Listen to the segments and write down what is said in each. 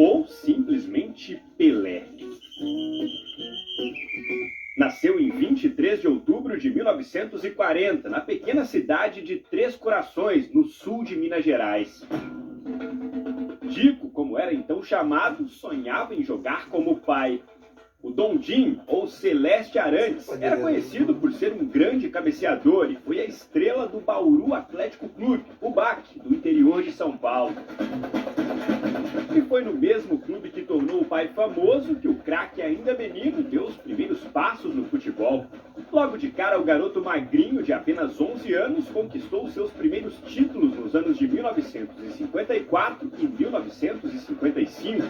ou simplesmente Pelé. Nasceu em 23 de outubro de 1940, na pequena cidade de Três Corações, no sul de Minas Gerais. Dico, como era então chamado, sonhava em jogar como o pai. O Dondim, ou Celeste Arantes, era conhecido por ser um grande cabeceador e foi a estrela do Bauru Atlético Clube, o BAC, do interior de São Paulo. E foi no mesmo clube que tornou o pai famoso que o craque ainda menino deu os primeiros passos no futebol. Logo de cara, o garoto magrinho de apenas 11 anos conquistou seus primeiros títulos nos anos de 1954 e 1955.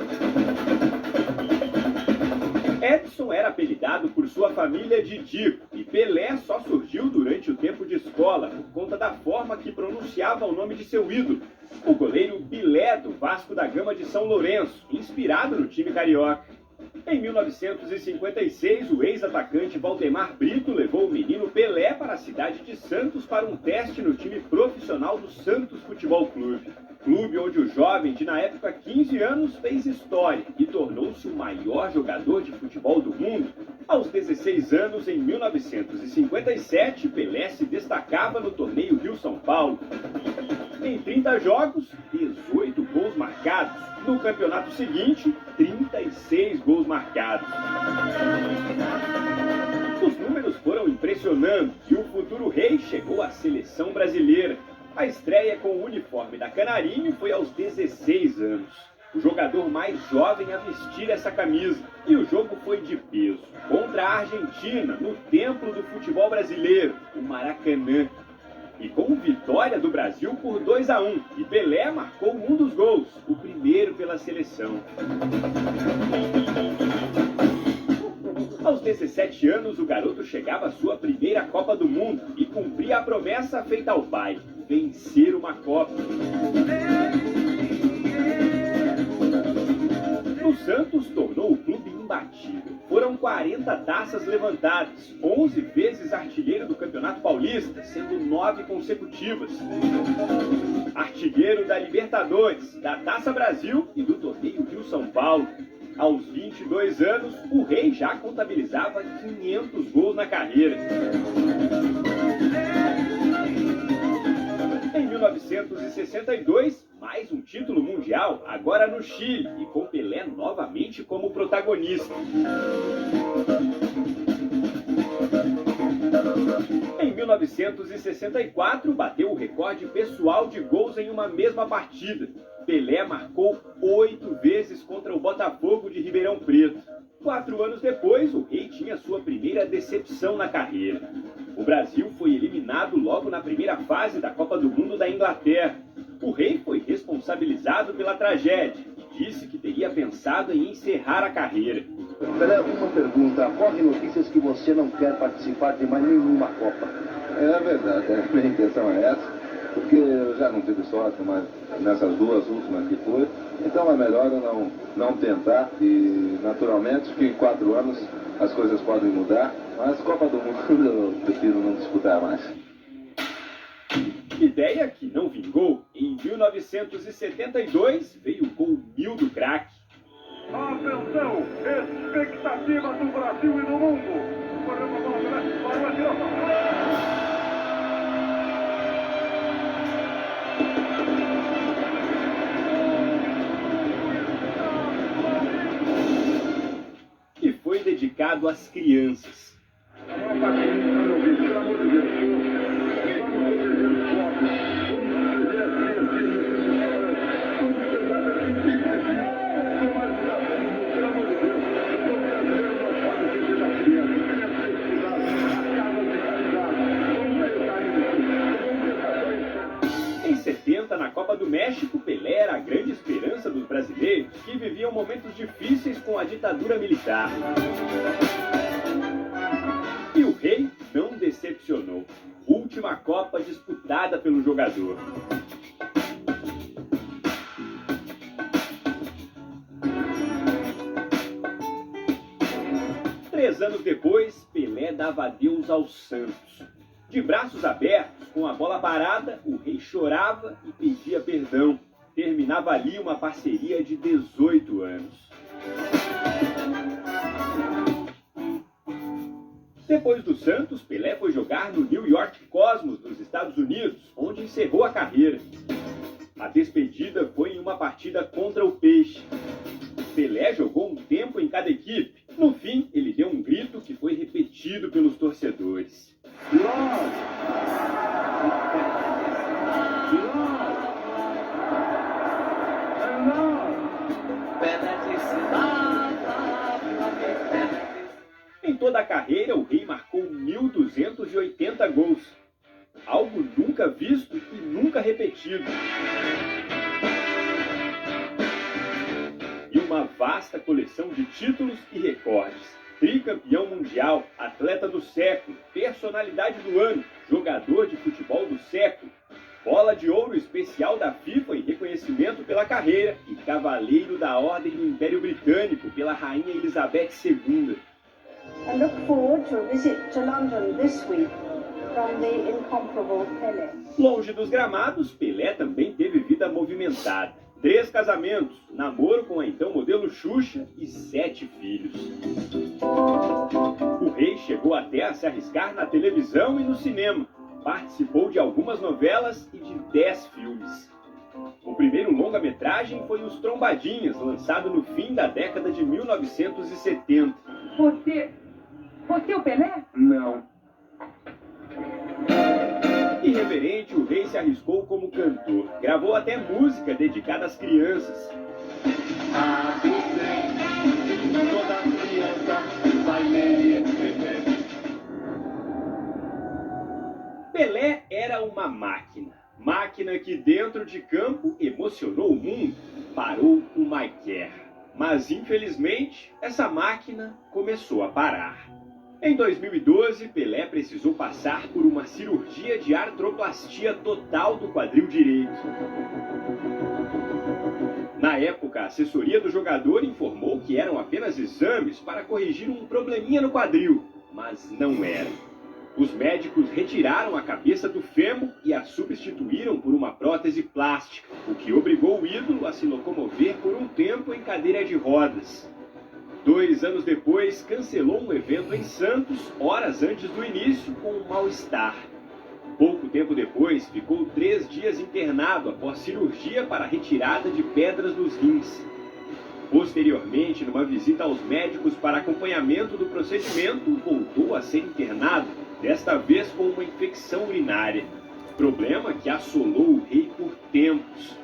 Edson era apelidado por sua família de Dico, e Pelé só surgiu durante o tempo de escola por conta da forma que pronunciava o nome de seu ídolo, o goleiro Bilé do Vasco da Gama de São Lourenço, inspirado no time carioca. Em 1956, o ex-atacante Valdemar Brito levou o menino Pelé para a cidade de Santos para um teste no time profissional do Santos Futebol Clube. Clube onde o jovem de, na época, 15 anos, fez história e tornou-se o maior jogador de futebol do mundo. Aos 16 anos, em 1957, Pelé se destacava no torneio Rio-São Paulo. Em 30 jogos, 18 gols marcados. No campeonato seguinte, 36 gols marcados. Os números foram impressionando e o futuro rei chegou à seleção brasileira. A estreia com o uniforme da Canarinho foi aos 16 anos. O jogador mais jovem a vestir essa camisa. E o jogo foi de peso. Contra a Argentina, no templo do futebol brasileiro, o Maracanã. E com vitória do Brasil por 2-1. E Pelé marcou um dos gols, o primeiro pela seleção. Aos 17 anos, o garoto chegava à sua primeira Copa do Mundo e cumpria a promessa feita ao pai: vencer uma Copa. No Santos, tornou o clube imbatível. Foram 40 taças levantadas, 11 vezes artilheiro do Campeonato Paulista, sendo 9 consecutivas. Artilheiro da Libertadores, da Taça Brasil e do torneio Rio-São Paulo. Aos 22 anos, o rei já contabilizava 500 gols na carreira. Em 1962, mais um título mundial, agora no Chile, e com Pelé novamente como protagonista. Em 1964, bateu o recorde pessoal de gols em uma mesma partida. Pelé marcou 8 vezes contra o Botafogo de Ribeirão Preto. 4 anos depois, o rei tinha sua primeira decepção na carreira. O Brasil foi eliminado logo na primeira fase da Copa do Mundo da Inglaterra. O rei foi responsabilizado pela tragédia e disse que teria pensado em encerrar a carreira. Pelé, uma pergunta. Corre notícias que você não quer participar de mais nenhuma Copa. É verdade, a minha intenção é essa. Porque eu já não tive sorte, mas nessas duas últimas que foi, então é melhor eu não tentar, e naturalmente que em 4 anos as coisas podem mudar, mas Copa do Mundo eu prefiro não disputar mais. Ideia que não vingou. Em 1972 veio o gol 1000 do craque. Atenção, expectativa do Brasil e do mundo. E foi dedicado às crianças. Em 70, na Copa do México, Pelé era a grande esperança dos brasileiros que viviam momentos difíceis com a ditadura militar. E o rei não decepcionou. Última Copa disputada pelo jogador. Três anos depois, Pelé dava adeus ao Santos. De braços abertos, com a bola parada, o rei chorava e pedia perdão. terminava ali uma parceria de 18 anos. Depois do Santos, Pelé foi jogar no New York Cosmos, nos Estados Unidos, onde encerrou a carreira. A despedida foi em uma partida contra o Peixe. Pelé jogou um tempo em cada equipe. No fim, ele deu um grito que foi repetido pelos torcedores. Em toda a carreira, o Rei marcou 1.280 gols. Algo nunca visto e nunca repetido. E uma vasta coleção de títulos e recordes. Tricampeão mundial, atleta do século, personalidade do ano, jogador de futebol do século, bola de ouro especial da FIFA em reconhecimento pela carreira e cavaleiro da Ordem do Império Britânico pela Rainha Elizabeth II. I look forward to a visit to London this week from the incomparable Pelé. Longe dos gramados, Pelé também teve vida movimentada. 3 casamentos, namoro com a então modelo Xuxa e 7 filhos. O Rei chegou até a se arriscar na televisão e no cinema. Participou de algumas novelas e de 10 filmes. O primeiro longa-metragem foi Os Trombadinhas, lançado no fim da década de 1970. Você é o Pelé? Não. Irreverente, o Rei se arriscou como cantor. Gravou até música dedicada às crianças. Toda criança vai ler. Pelé era uma máquina. Máquina que dentro de campo emocionou o mundo. Parou uma guerra. Mas, infelizmente, essa máquina começou a parar. Em 2012, Pelé precisou passar por uma cirurgia de artroplastia total do quadril direito. Na época, a assessoria do jogador informou que eram apenas exames para corrigir um probleminha no quadril, mas não era. Os médicos retiraram a cabeça do fêmur e a substituíram por uma prótese plástica, o que obrigou o ídolo a se locomover por um tempo em cadeira de rodas. 2 anos depois, cancelou um evento em Santos, horas antes do início, com um mal-estar. Pouco tempo depois, ficou 3 dias internado após cirurgia para retirada de pedras nos rins. Posteriormente, numa visita aos médicos para acompanhamento do procedimento, voltou a ser internado, desta vez com uma infecção urinária. Problema que assolou o Rei por tempos.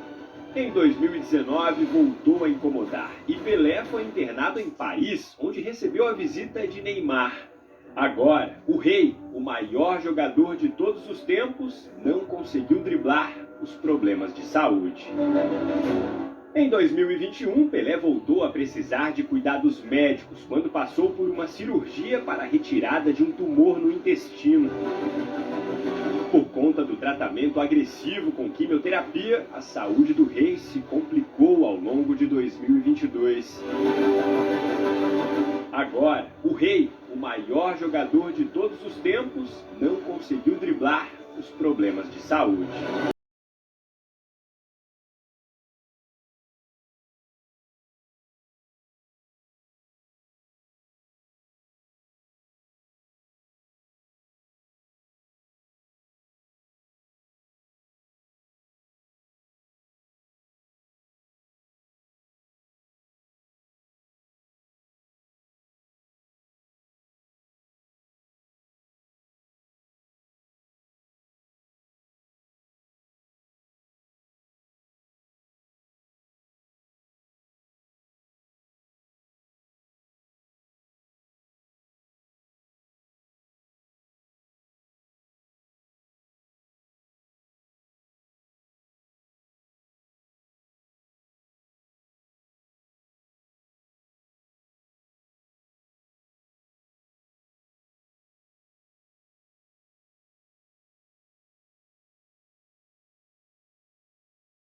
Em 2019, voltou a incomodar e Pelé foi internado em Paris, onde recebeu a visita de Neymar. Agora, o Rei, o maior jogador de todos os tempos, não conseguiu driblar os problemas de saúde. Em 2021, Pelé voltou a precisar de cuidados médicos quando passou por uma cirurgia para a retirada de um tumor no intestino. Por conta do tratamento agressivo com quimioterapia, a saúde do Rei se complicou ao longo de 2022. Agora, o Rei, o maior jogador de todos os tempos, não conseguiu driblar os problemas de saúde.